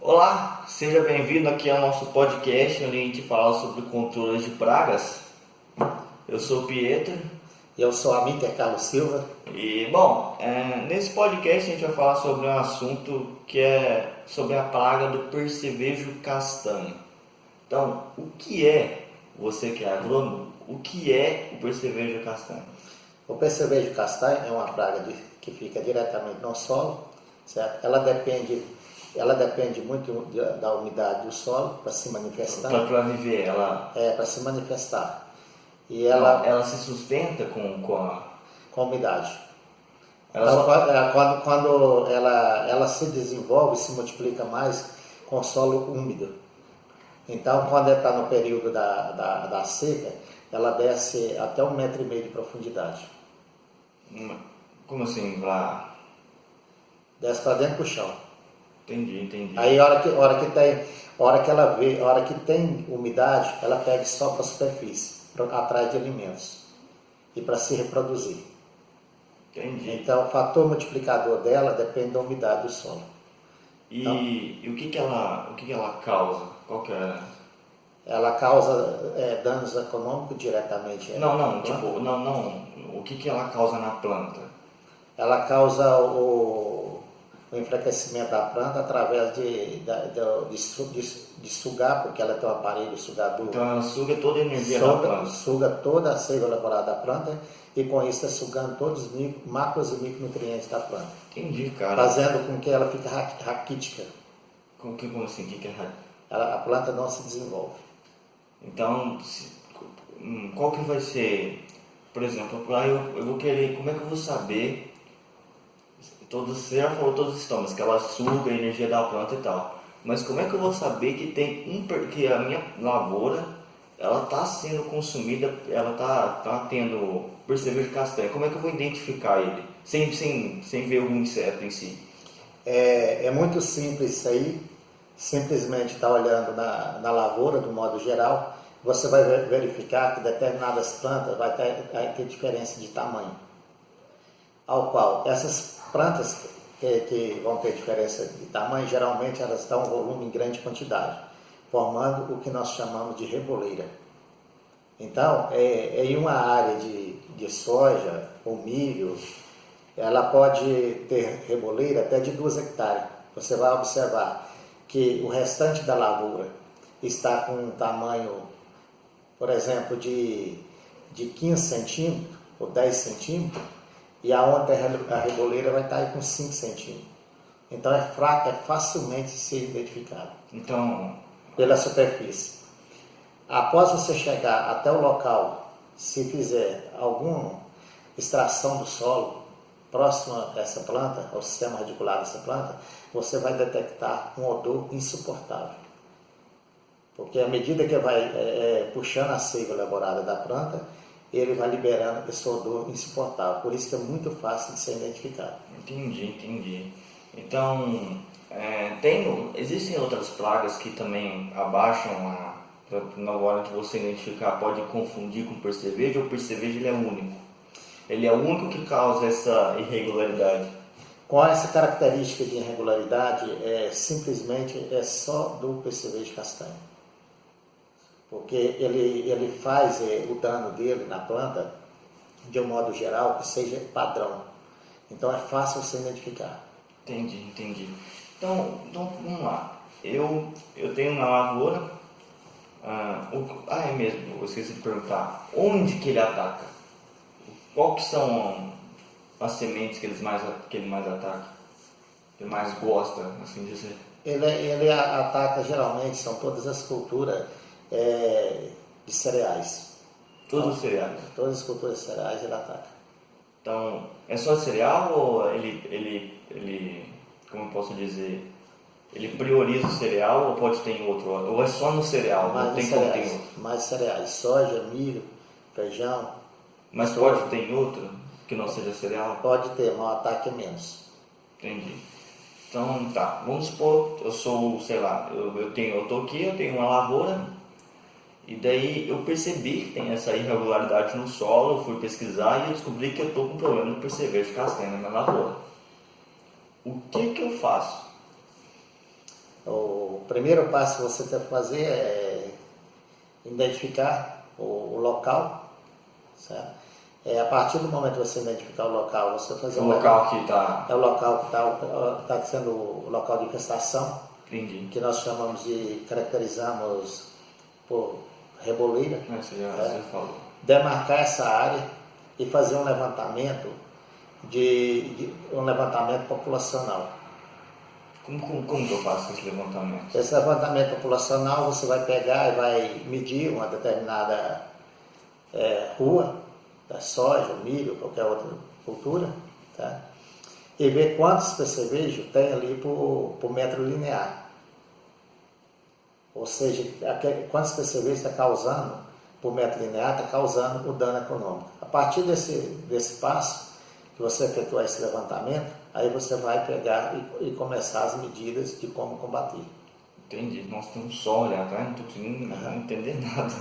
Olá, seja bem-vindo aqui ao nosso podcast onde a gente fala sobre controle de pragas. Eu sou o Pietro Eu sou a Miter Carlos Silva. e, bom, nesse podcast a gente vai falar sobre um assunto que é sobre a praga do percevejo castanho. Então, o que é, você que é agrônomo, o que é o percevejo castanho? O percevejo castanho é uma praga que fica diretamente no solo, certo? Ela depende muito da umidade do solo para se manifestar. Para viver, ela, Para se manifestar. E ela se sustenta com umidade. ela Então, só, quando ela se desenvolve, se multiplica mais com solo úmido. Então, quando está no período da seca, ela desce até 1,5 m de profundidade. como assim, Desce para dentro do chão. Entendi. Aí, a hora que tem umidade, ela pega e sobe para a superfície, atrás de alimentos e para se reproduzir. Entendi. Então, o fator multiplicador dela depende da umidade do solo. E o que que ela causa? Qual que é? Ela causa danos econômicos diretamente. Não, o que que ela causa na planta? Ela causa o enfraquecimento da planta através de sugar, porque ela tem um aparelho sugador. Então ela suga toda a energia da planta. Suga toda a seiva elaborada da planta e com isso está sugando todos os macros e micronutrientes da planta. Entendi, cara. Fazendo com que ela fique raquítica. Como assim? O que que é? A planta não se desenvolve. Então, qual que vai ser, por exemplo, eu vou querer, como é que eu vou saber, você já falou todos os sintomas, que ela suga a energia da planta e tal, mas como é que eu vou saber que a minha lavoura, ela está sendo consumida, ela tá tendo percevejo castanho, como é que eu vou identificar ele, sem ver algum inseto em si? É muito simples isso aí. Simplesmente está olhando na lavoura, do modo geral, você vai verificar que determinadas plantas vai ter diferença de tamanho. Ao qual essas plantas que vão ter diferença de tamanho, geralmente elas dão um volume em grande quantidade, formando o que nós chamamos de reboleira. Então, em uma área de soja ou milho, ela pode ter reboleira até de 2 hectares. Você vai observar que o restante da lavoura está com um tamanho, por exemplo, de 15 centímetros ou 10 centímetros, e aonde a reboleira vai estar aí com 5 centímetros. Então é facilmente ser identificado pela superfície. Após você chegar até o local, se fizer alguma extração do solo próximo a essa planta, ao sistema radicular dessa planta, você vai detectar um odor insuportável. Porque à medida que vai puxando a seiva elaborada da planta, ele vai liberando esse odor insuportável. Por isso que é muito fácil de ser identificado. Entendi. Então, existem outras pragas que também abaixam na hora de você identificar, pode confundir com o percevejo, ou o percevejo ele é único? Ele é o único que causa essa irregularidade? Com essa característica de irregularidade, simplesmente é só do percevejo castanho. Porque ele faz o dano dele na planta, de um modo geral, que seja padrão. Então é fácil você identificar. Entendi. Então vamos lá. Eu tenho uma lavoura. É mesmo, eu esqueci de perguntar. Onde que ele ataca? Qual que são as sementes que ele mais ataca? Que ele mais gosta, assim dizer? Ele ataca, geralmente, são todas as culturas de cereais. Todos os cereais? Todas as culturas de cereais ele ataca. Então, é só cereal ou ele como eu posso dizer, ele prioriza o cereal ou pode ter em outro? Ou é só no cereal? Mais não tem cereais, como ter outro? mais cereais, soja, milho, feijão. Mas pode ter em outro que não seja cereal? Pode ter, mas o ataque é menos. Entendi. Então tá, vamos supor, eu sou, sei lá, eu tô aqui, eu tenho uma lavoura, e daí eu percebi que tem essa irregularidade no solo, eu fui pesquisar e eu descobri que eu tô com problema de percevejo castanho na minha lavoura. O que eu faço? O primeiro passo que você tem que fazer é identificar o local, certo? A partir do momento que você identificar o local, você fazer O local que está... É o local que está sendo o local de infestação, Entendi. que nós chamamos caracterizamos por reboleira. Você falou. Demarcar essa área e fazer um levantamento um levantamento populacional. Como que eu faço esse levantamento? Esse levantamento populacional você vai pegar e vai medir uma determinada rua da soja, milho, qualquer outra cultura, tá? E ver quantos percevejos tem ali por metro linear. Ou seja, quantos percevejos está causando por metro linear, está causando o dano econômico. A partir desse passo, que você efetuar esse levantamento, aí você vai pegar e começar as medidas de como combater. Entendi. Nossa, tem um sol ali atrás, não estou conseguindo entender nada.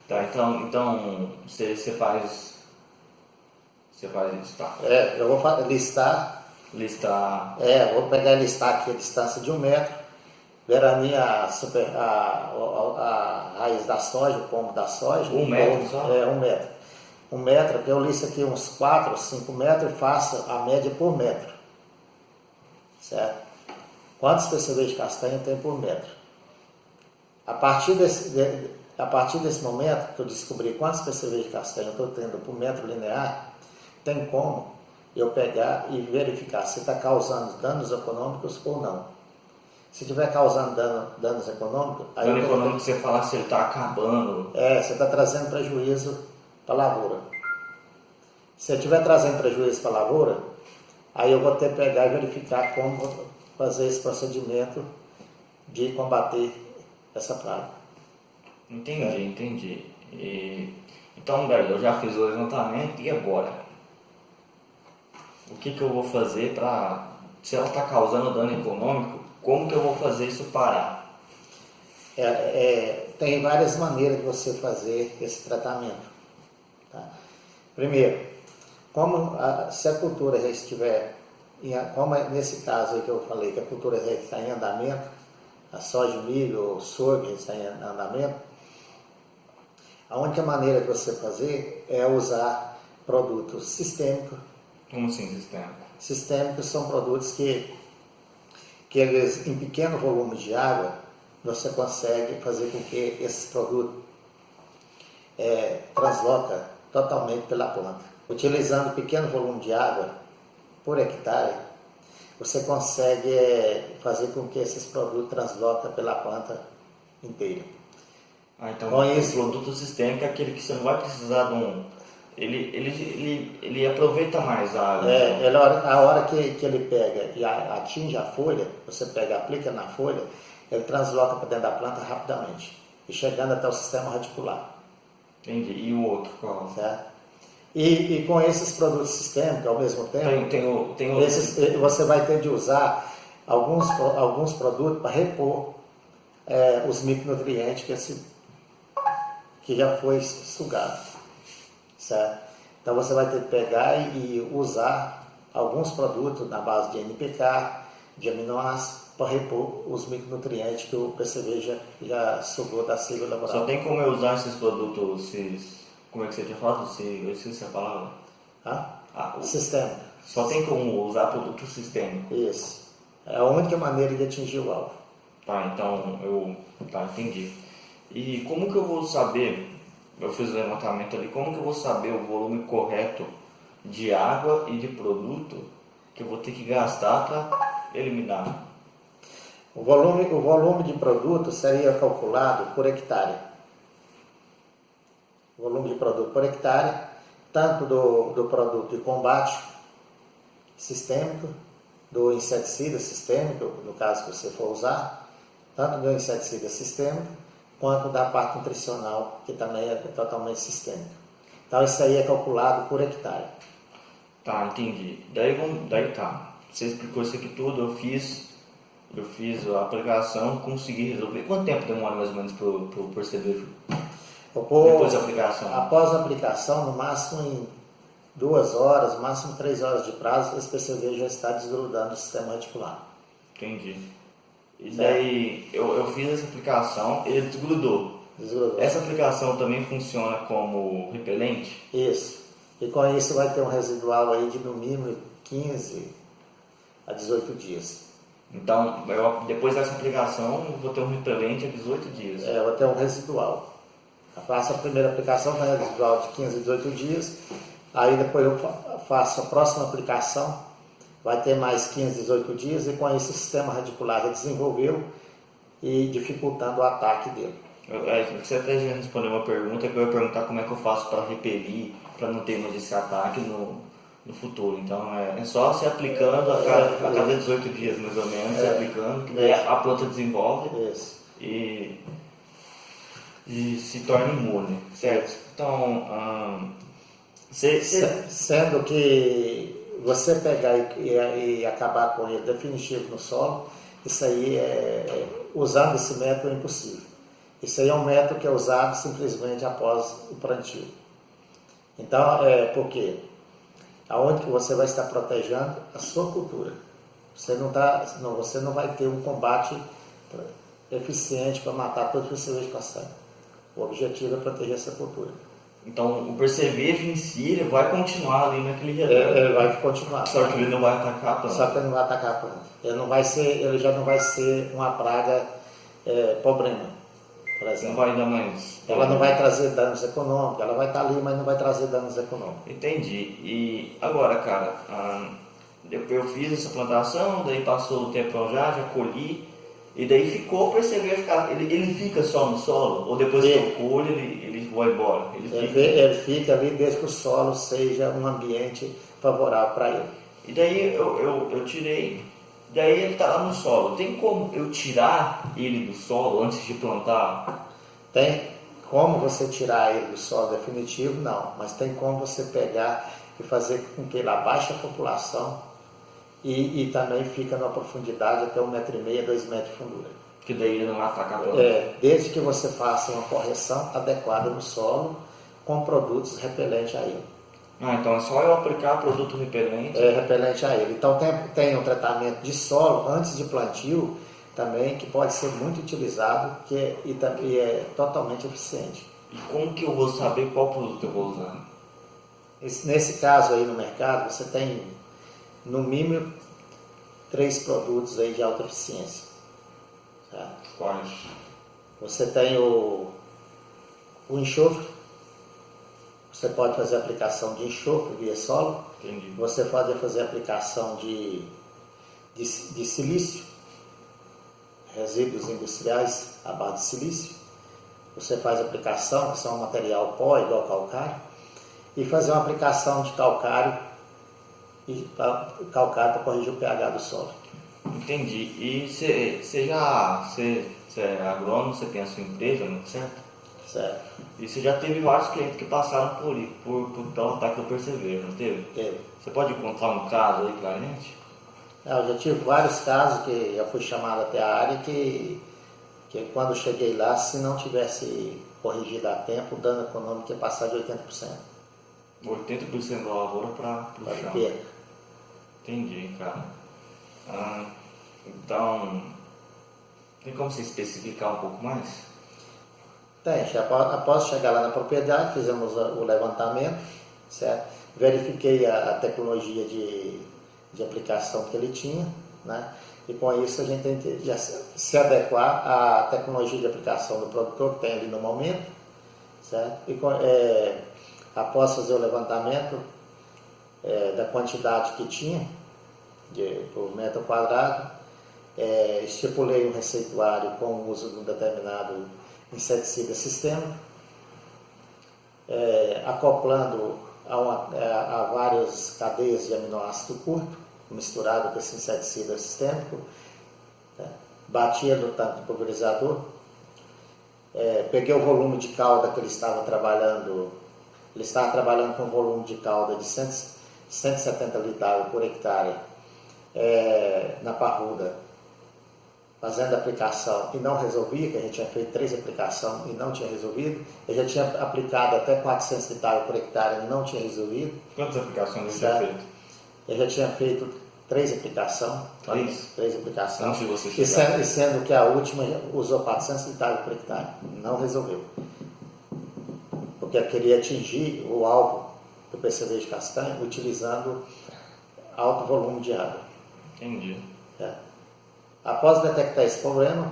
Tá, então você faz isso, tá? Eu vou listar. Vou pegar e listar aqui a distância de 1 metro, ver ali a raiz da soja, o pombo da soja. 1 metro só? 1 metro. 1 metro, que eu listo aqui uns 4 ou 5 metros e faço a média por metro. Certo? Quantos percevejos de castanha tem por metro? A partir desse momento que eu descobri quantos percevejos de castanha eu estou tendo por metro linear, tem como eu pegar e verificar se está causando danos econômicos ou não. Se estiver causando danos econômicos... Dano econômico, você fala se ele está acabando... você está trazendo prejuízo para a lavoura. Se eu estiver trazendo prejuízo para a lavoura, aí eu vou ter que pegar e verificar como fazer esse procedimento de combater essa praga. Entendi. Então, galera, eu já fiz o levantamento e agora? O que eu vou fazer para... Se ela está causando dano econômico, como que eu vou fazer isso parar? Tem várias maneiras de você fazer esse tratamento. Tá? Primeiro, se a cultura já estiver, como nesse caso aí que eu falei, que a cultura já está em andamento, a soja, o milho, o sorgo já está em andamento, a única maneira de você fazer é usar produtos sistêmicos. Como assim sistêmico? Sistêmicos são produtos que eles, em pequeno volume de água, você consegue fazer com que esses produtos transloca totalmente pela planta. Utilizando pequeno volume de água por hectare, você consegue fazer com que esses produtos transloquem pela planta inteira. Então o produto sistêmico é aquele que você não vai precisar de um... Ele aproveita mais a água. A hora que ele pega e atinge a folha, você pega, aplica na folha, ele transloca para dentro da planta rapidamente, e chegando até o sistema radicular. Entendi. E o outro qual? Certo? E com esses produtos sistêmicos, ao mesmo tempo, você vai ter de usar alguns produtos para repor os micronutrientes que já foi sugado. Certo? Então você vai ter que pegar e usar alguns produtos na base de NPK, de aminoácidos, para repor os micronutrientes que o PCV já sugou da seiva laboral. Só tem como eu usar esses produtos, como é que você tinha falado? Eu esqueci a palavra. Sistêmico. Só tem como usar produto sistêmico. Isso. É a única maneira de atingir o alvo. Tá, então entendi. E como que eu vou saber, eu fiz o levantamento ali, como que eu vou saber o volume correto de água e de produto que eu vou ter que gastar para eliminar? O volume de produto seria calculado por hectare. O volume de produto por hectare, tanto do produto de combate sistêmico, do inseticida sistêmico, no caso que você for usar, tanto do inseticida sistêmico, quanto da parte nutricional, que também é totalmente sistêmica. Então isso aí é calculado por hectare. Tá, entendi. Daí tá. Você explicou isso aqui tudo, eu fiz a aplicação, consegui resolver. Quanto tempo demora mais ou menos para o percevejo? Depois da aplicação? Após a aplicação, no máximo em 2 horas, no máximo 3 horas de prazo, esse percevejo já está desgrudando do sistema reticular. Entendi. E daí eu fiz essa aplicação, ele desgrudou. Desgrudou. Essa aplicação também funciona como repelente? Isso. E com isso vai ter um residual aí de no mínimo 15 a 18 dias. Então, depois dessa aplicação, eu vou ter um repelente a 18 dias. Vai ter um residual. Eu faço a primeira aplicação, vai ter residual de 15 a 18 dias. Aí depois eu faço a próxima aplicação, vai ter mais 15 a 18 dias, e com isso o sistema radicular já desenvolveu e dificultando o ataque dele. Você até já respondeu uma pergunta que eu ia perguntar como é que eu faço para repelir, para não ter mais esse ataque no futuro. Então é só se aplicando a cada 18 dias mais ou menos, se aplicando, que daí a planta desenvolve e se torna imune, certo? Então, sendo que você pegar e acabar com ele definitivo no solo, isso aí usando esse método é impossível. Isso aí é um método que é usado simplesmente após o plantio. Então, por quê? Aonde que você vai estar protegendo a sua cultura. Você não vai ter um combate eficiente para matar todo o percevejo passado. O objetivo é proteger essa cultura. Então, o percevejo em si, ele vai continuar ali naquele rebanho. Ele vai continuar. Só que ele não vai atacar a planta. Só que ele não vai atacar a planta. Ele já não vai ser uma praga problema. Por exemplo. Não vai dar mais. Ela não vai trazer danos econômicos, ela vai estar ali, mas não vai trazer danos econômicos. Entendi. E agora, cara, eu fiz essa plantação, daí passou o tempo já colhi, e daí ficou o percevejo, cara, ele fica só no solo? Ou depois que eu colho, ele vai embora? Ele fica ali desde que o solo seja um ambiente favorável para ele. E daí eu tirei, daí ele está lá no solo. Tem como eu tirar ele do solo antes de plantar? Tem como você tirar ele do solo definitivo? Não, mas tem como você pegar e fazer com que ele abaixe a população e também fica numa profundidade até 1,5 m, 2 metros de fundura. Que daí ele não vai atacar a planta? Desde que você faça uma correção adequada no solo com produtos repelentes a ele. Então é só eu aplicar produto repelente? Repelente a ele. Então tem um tratamento de solo antes de plantio também, que pode ser muito utilizado e é totalmente eficiente. E como que eu vou saber qual produto eu vou usar? Nesse caso aí no mercado, você tem no mínimo 3 produtos aí de alta eficiência. Tá? Quais? Você tem o enxofre. Você pode fazer aplicação de enxofre via solo. Entendi. Você pode fazer aplicação de silício, resíduos industriais à base de silício. Você faz aplicação, que são um material pó igual calcário, e fazer uma aplicação de calcário para corrigir o pH do solo. Entendi. E você é agrônomo, você tem a sua empresa, não é certo? Certo. E você já teve vários clientes que passaram pelo ataque do percevejo, não teve? Teve. Você pode contar um caso aí pra gente? Eu já tive vários casos que eu fui chamado até a área que quando eu cheguei lá, se não tivesse corrigido a tempo, o dano econômico ia passar de 80%. 80% da lavoura para o chão. Perca. Entendi, cara. Então, tem como você especificar um pouco mais? Tem. Após chegar lá na propriedade, fizemos o levantamento, certo? Verifiquei a tecnologia de aplicação que ele tinha, né? E com isso a gente tem que se adequar à tecnologia de aplicação do produtor que tem ali no momento, certo? E após fazer o levantamento da quantidade que tinha por metro quadrado, estipulei um receituário com o uso de um determinado inseticida sistêmico, acoplando a várias cadeias de aminoácido curto, misturado com esse inseticida sistêmico, batia no tanque pulverizador, peguei o volume de calda que ele estava trabalhando com um volume de calda de 170 litros de água por hectare na parruda, fazendo aplicação e não resolvia, que a gente tinha feito 3 aplicações e não tinha resolvido. Eu já tinha aplicado até 400 litros por hectare e não tinha resolvido. Quantas aplicações você já fez? Eu já tinha feito 3 aplicações. 3 Não, aplicações. se você E sendo que a última usou 400 litros por hectare. Não resolveu. Porque eu queria atingir o alvo do percevejo de castanha utilizando alto volume de água. Entendi. Após detectar esse problema,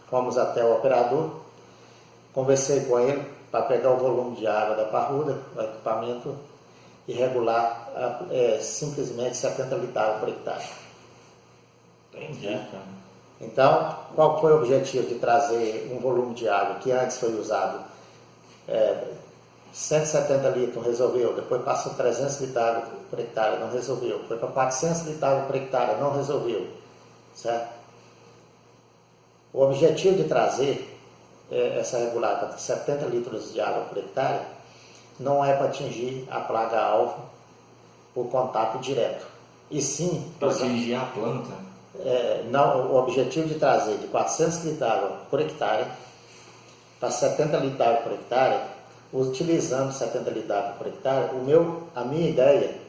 fomos até o operador, conversei com ele para pegar o volume de água da parruda, do equipamento, e regular simplesmente 70 litros por hectare. Entendi, cara. Então, qual foi o objetivo de trazer um volume de água que antes foi usado 170 litros, resolveu, depois passou 300 litros por hectare, não resolveu, foi para 400 litros por hectare, não resolveu, certo? O objetivo de trazer essa regular para 70 litros de água por hectare não é para atingir a plaga-alvo por contato direto, e sim para atingir a planta. Não, o objetivo de trazer de 400 litros de água por hectare para 70 litros de água por hectare, utilizando 70 litros de água por hectare, a minha ideia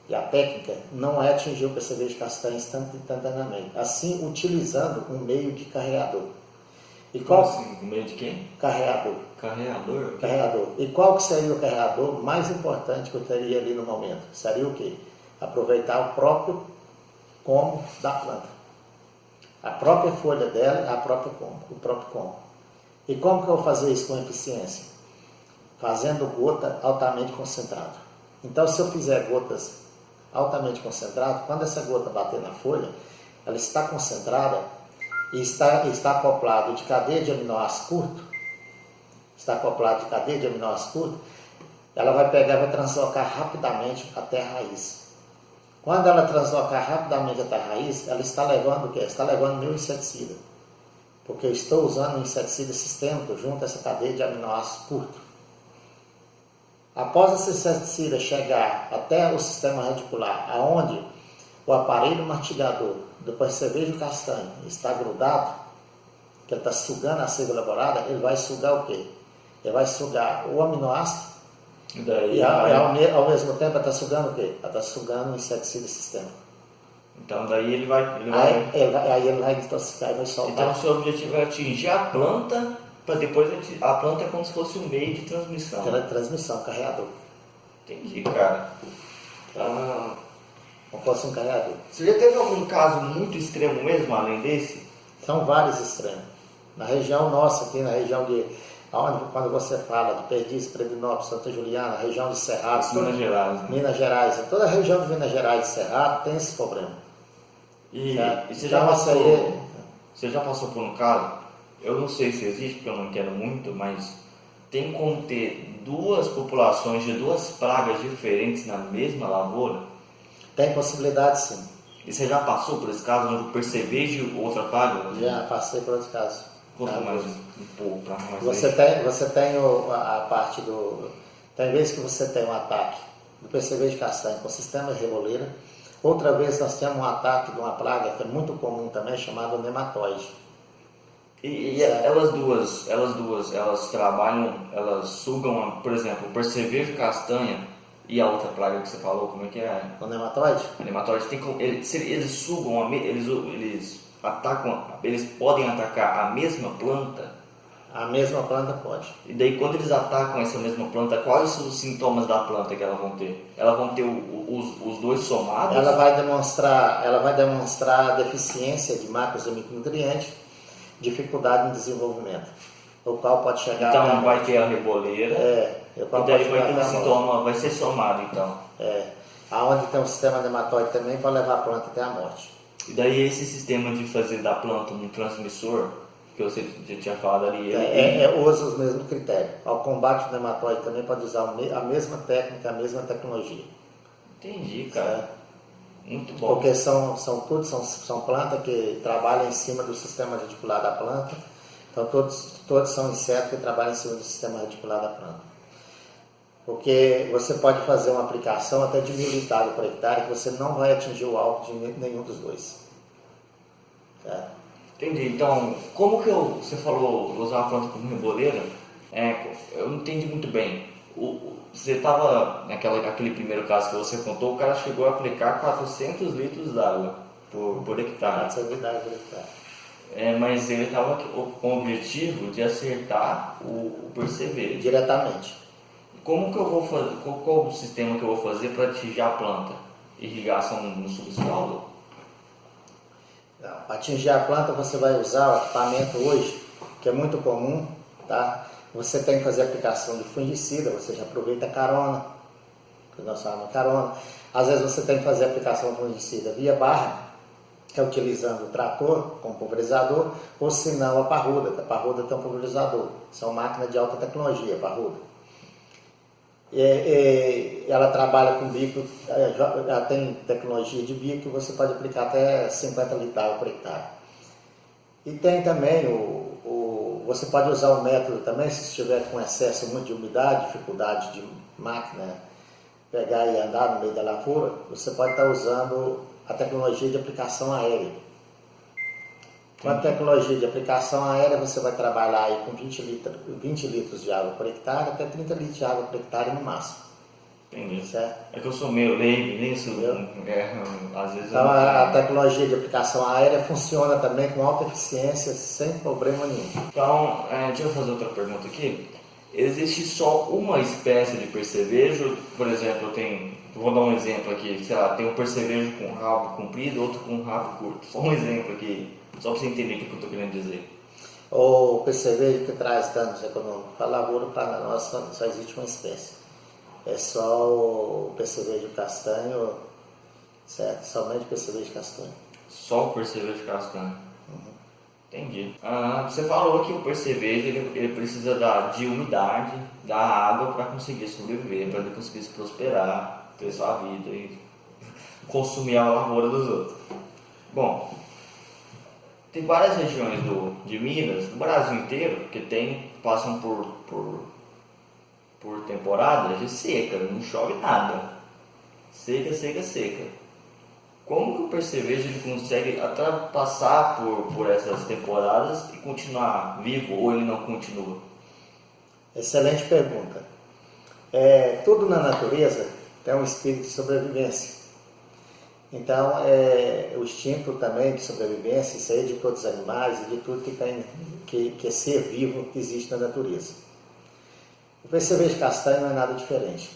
e a técnica não é atingir o percevejo de castanha instantaneamente, assim utilizando um meio de carreador. E Como assim? O meio de quem? Carreador. Carreador? Carreador. E qual que seria o carreador mais importante que eu teria ali no momento? Seria o quê? Aproveitar o próprio como da planta. A própria folha dela, o próprio como. E como que eu vou fazer isso com eficiência? Fazendo gota altamente concentrada. Então, se eu fizer gotas altamente concentradas, quando essa gota bater na folha, ela está concentrada e está acoplado de cadeia de aminoácidos curto, ela vai pegar e vai translocar rapidamente até a raiz. Quando ela translocar rapidamente até a raiz, ela está levando o quê? Está levando meu inseticida. Porque eu estou usando um inseticida sistêmico junto a essa cadeia de aminoácidos curto. Após esse inseticida chegar até o sistema radicular, aonde o aparelho mastigador do percevejo castanho está grudado, que ele está sugando a seiva elaborada, ele vai sugar o quê? Ele vai sugar o aminoácido e ao mesmo tempo ele está sugando o quê? Ele está sugando o inseticida sistêmico. Então daí ele vai... Aí ele vai intoxicar e vai soltar. Então o seu objetivo é atingir a planta, para depois a planta é como se fosse um meio de transmissão. Transmissão, carreador. Entendi, cara. Como fosse um carreador. Você já teve algum caso muito extremo mesmo, além desse? São vários extremos. Na região nossa, aqui na região quando você fala de Perdiz, Predinópolis, Santa Juliana, região de Cerrado, Minas Gerais. Né? Minas Gerais, toda a região de Minas Gerais e Cerrado tem esse problema. E você já passou por um caso, eu não sei se existe, porque eu não entendo muito, mas tem como ter duas populações de duas pragas diferentes na mesma lavoura? Tem possibilidade, sim. E você já passou por esse caso, onde o percevejo outra praga? Já passei por outro caso. Conta mais um pouco para nós. Você tem a parte do... Tem vezes que você tem um ataque do percevejo de castanha com sistema de reboleira. Outra vez nós temos um ataque de uma praga que é muito comum também, chamada nematóide. E elas duas, elas trabalham, elas sugam, por exemplo, o percevejo castanha e a outra praga que você falou, como é que é? O nematóide? O nematóide eles sugam, eles atacam, eles podem atacar a mesma planta? A mesma planta pode. E daí quando eles atacam essa mesma planta, quais são os sintomas da planta que elas vão ter? Elas vão ter os dois somados? Ela vai demonstrar deficiência de macros e micronutrientes, dificuldade no desenvolvimento, o qual pode chegar... Então vai ter a reboleira, e daí vai ter um sintoma, vai ser somado então. Aonde tem um sistema nematóide também pode levar a planta até a morte. E daí esse sistema de fazer da planta um transmissor, que você já tinha falado ali... Usa os mesmos critérios. Ao combate do nematóide também pode usar a mesma técnica, a mesma tecnologia. Entendi, cara. Muito bom. Porque são plantas que trabalham em cima do sistema radicular da planta. Então todos são insetos que trabalham em cima do sistema radicular da planta. Porque você pode fazer uma aplicação até de 1.000 litros por hectare que você não vai atingir o alvo de nenhum dos dois. Entendi. Então, como que você falou usar a planta como reboleira? Eu não entendi muito bem. Você estava, aquele primeiro caso que você contou, o cara chegou a aplicar 400 litros d'água por hectare. 400 unidades por hectare. Mas ele estava com o objetivo de acertar o percevejo. Diretamente. Como que eu vou fazer? Qual o sistema que eu vou fazer para atingir a planta? Irrigação no subsolo? Para atingir a planta você vai usar o equipamento hoje, que é muito comum, tá? Você tem que fazer aplicação de fungicida, você já aproveita a carona, que nós chamamos de carona. Às vezes você tem que fazer aplicação de fungicida via barra, que é utilizando o trator com pulverizador, ou se não a parruda, que a parruda tem um pulverizador. São máquinas de alta tecnologia, a parruda. Ela trabalha com bico, ela tem tecnologia de bico que você pode aplicar até 50 litros por hectare. E tem também você pode usar o método também, se estiver com excesso muito de umidade, dificuldade de máquina pegar e andar no meio da lavoura, você pode estar usando a tecnologia de aplicação aérea. Com a tecnologia de aplicação aérea, você vai trabalhar aí com 20 litros de água por hectare, até 30 litros de água por hectare no máximo. Entendi. Certo? É que eu sou meio leigo nisso, às vezes então a tecnologia de aplicação aérea funciona também com alta eficiência, sem problema nenhum. Então, deixa eu fazer outra pergunta aqui. Existe só uma espécie de percevejo? Por exemplo, vou dar um exemplo aqui, sei lá, tem um percevejo com rabo comprido, outro com rabo curto. Só um exemplo aqui, só para você entender o que eu estou querendo dizer. O percevejo que traz danos econômicos para a lavoura, para nós só existe uma espécie. É só o percevejo castanho, certo? Somente o percevejo castanho. Só o percevejo castanho. Entendi. Você falou que o percevejo ele precisa de umidade, da água para conseguir sobreviver, para ele conseguir se prosperar, ter sua vida e consumir a lavoura dos outros. Bom, tem várias regiões de Minas, do Brasil inteiro, que passam por temporadas de seca, não chove nada. Seca, seca, seca. Como que o percevejo ele consegue passar por essas temporadas e continuar vivo, ou ele não continua? Excelente pergunta. Tudo na natureza tem um espírito de sobrevivência. Então, o instinto também de sobrevivência, isso aí é de todos os animais e de tudo que é ser vivo que existe na natureza. O percevejo castanho não é nada diferente.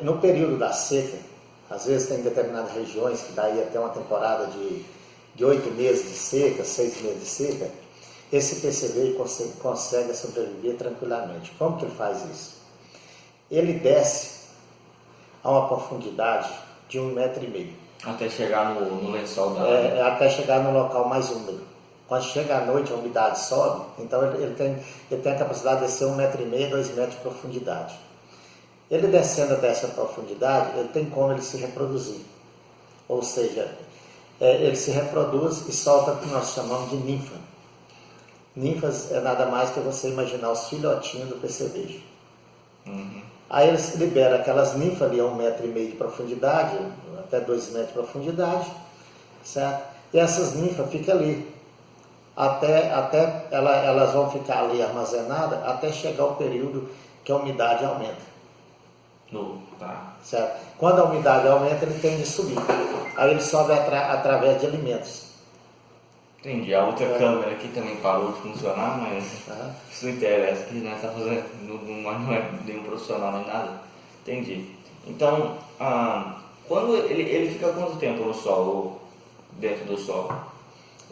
No período da seca, às vezes tem determinadas regiões que daí até uma temporada de 8 meses de seca, 6 meses de seca, esse percevejo consegue sobreviver tranquilamente. Como que ele faz isso? Ele desce a uma profundidade de 1,5 metro. Até chegar no lençol da água. Até chegar no local mais úmido. Quando chega à noite, a umidade sobe, então ele tem a capacidade de descer 1,5 metro, 2 metros de profundidade. Ele descendo até essa profundidade, ele tem como ele se reproduzir. Ou seja, ele se reproduz e solta o que nós chamamos de ninfa. Ninfas é nada mais que você imaginar os filhotinhos do percevejo. Aí ele libera aquelas ninfas ali a 1,5 metro de profundidade, até 2 metros de profundidade, certo? E essas ninfas ficam ali. Até elas vão ficar ali armazenadas até chegar o período que a umidade aumenta. Certo? Quando a umidade aumenta, ele tende a subir. Aí ele sobe através de alimentos. Entendi. A outra câmera aqui também parou de funcionar, mas isso não interessa, que nós estamos fazendo, não é nenhum profissional nem nada. Entendi. Então, quando ele fica quanto tempo no solo, ou dentro do solo?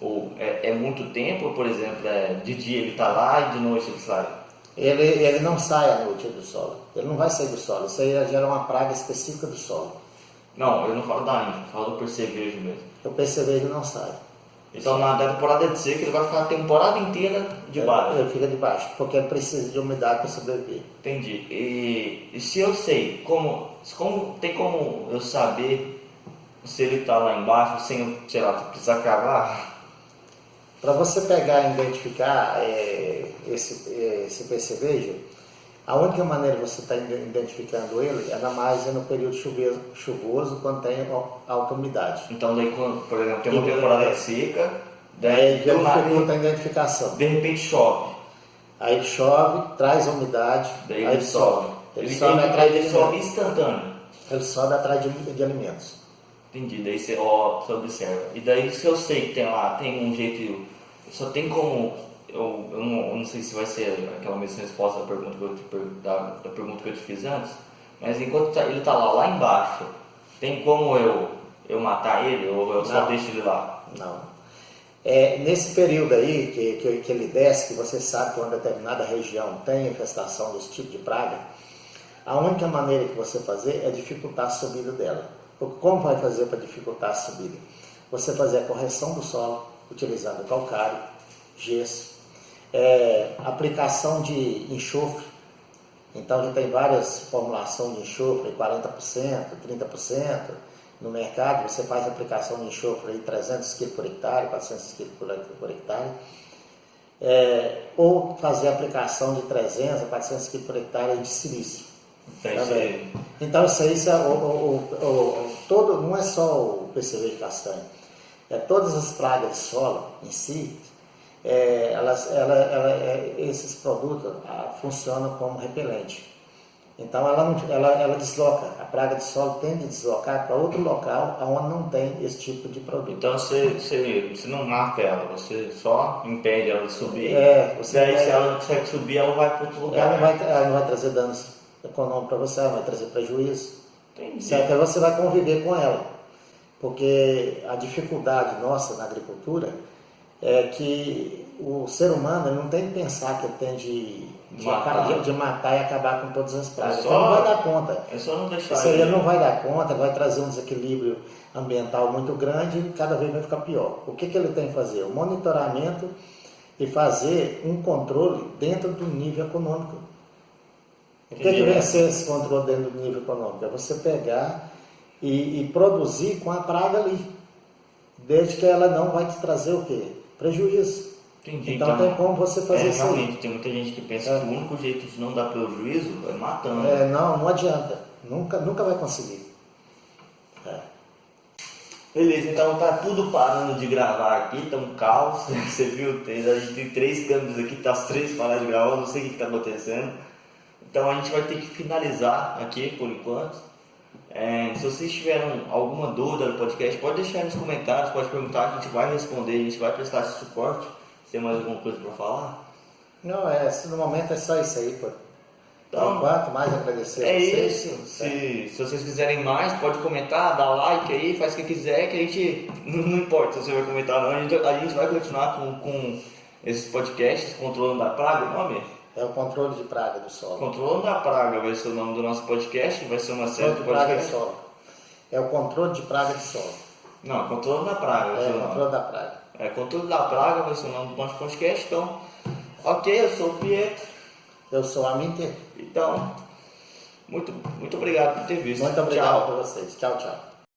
Ou é muito tempo, por exemplo, de dia ele está lá e de noite ele sai? Ele não sai à noite do solo. Ele não vai sair do solo. Isso aí gera uma praga específica do solo. Não, eu não falo da ínfima, eu falo do percevejo mesmo. O percevejo não sai. Então na temporada de seca ele vai ficar a temporada inteira debaixo? Ele fica debaixo, porque ele precisa de umidade para sobreviver. Entendi. E se eu sei, tem como eu saber se ele está lá embaixo sem eu, sei lá, precisar cavar? Para você pegar e identificar esse percevejo, a única maneira de você estar identificando ele é mais no período chuvoso, quando tem alta umidade. Então, daí, por exemplo, tem uma temporada seca, daí dificulta a identificação. De repente chove. Aí chove, traz a umidade, Daí aí ele sobe. Ele sobe atrás de ele sobe alimentos. instantâneo. Ele sobe atrás de alimentos. Entendi, daí você observa. E daí se eu sei que tem lá, tem um jeito, só tem como, eu não sei se vai ser aquela mesma resposta da pergunta da pergunta que eu te fiz antes, mas enquanto ele está lá embaixo, tem como eu matar ele ou eu só deixo ele lá? Não. Nesse período aí que ele desce, que você sabe que uma determinada região tem infestação desse tipo de praga, a única maneira que você fazer é dificultar a subida dela. Como vai fazer para dificultar a subida? Você fazer a correção do solo, utilizando calcário, gesso, aplicação de enxofre. Então já tem várias formulações de enxofre, 40%, 30%. No mercado você faz a aplicação de enxofre aí 300 kg por hectare, 400 kg por hectare. Ou fazer a aplicação de 300 a 400 kg por hectare de silício. Então isso aí não é só o PCV de castanha, todas as pragas de solo em si, esses produtos funcionam como repelente. Então ela desloca, a praga de solo tende a deslocar para outro local onde não tem esse tipo de produto. Então você não mata ela, você só impede ela de subir. Se ela consegue subir, ela vai para outro lugar. Ela não vai trazer danos econômicos para você, ela vai trazer prejuízo. Entendi. Certo? Aí você vai conviver com ela. Porque a dificuldade nossa na agricultura é que o ser humano ele não tem que pensar que ele tem de matar e acabar com todas as pragas. Então não vai dar conta. É só não deixar. Isso aí ele não vai dar conta, vai trazer um desequilíbrio ambiental muito grande e cada vez vai ficar pior. O que ele tem que fazer? O monitoramento e fazer um controle dentro do nível econômico. O que vem a ser esse controle dentro do nível econômico? É você pegar e produzir com a praga ali, desde que ela não vai te trazer o quê? Prejuízo. Entendi. Então tem como você fazer isso. Realmente, tem muita gente que pensa que o único jeito de não dar prejuízo é matando. Não adianta. Nunca vai conseguir. Beleza, então tá tudo parando de gravar aqui, tá um caos. Você viu, a gente tem 3 câmeras aqui, tá as 3 paradas de gravar, não sei o que tá acontecendo. Então a gente vai ter que finalizar aqui por enquanto. Se vocês tiverem alguma dúvida do podcast, pode deixar aí nos comentários, pode perguntar, a gente vai responder, a gente vai prestar esse suporte. Tem mais alguma coisa para falar? Não, no momento é só isso aí, pô. Então, quanto mais agradecer a vocês. Isso. Se vocês quiserem mais, pode comentar, dá like aí, faz o que quiser, que a gente, não importa se você vai comentar ou não, a gente vai continuar com esses podcasts, Controlando a Praga, o nome? É o controle de praga do solo. Controlando a Praga vai ser o nome do nosso podcast, vai ser uma série de praga do solo. É o controle de praga de solo. Não, Controlando a Praga. É o controle da praga. Controle da Praga vai ser o nome do nosso podcast, então, ok, eu sou o Pietro. Eu sou a Minter. Então, muito obrigado por ter visto. Muito obrigado por vocês. Tchau, tchau.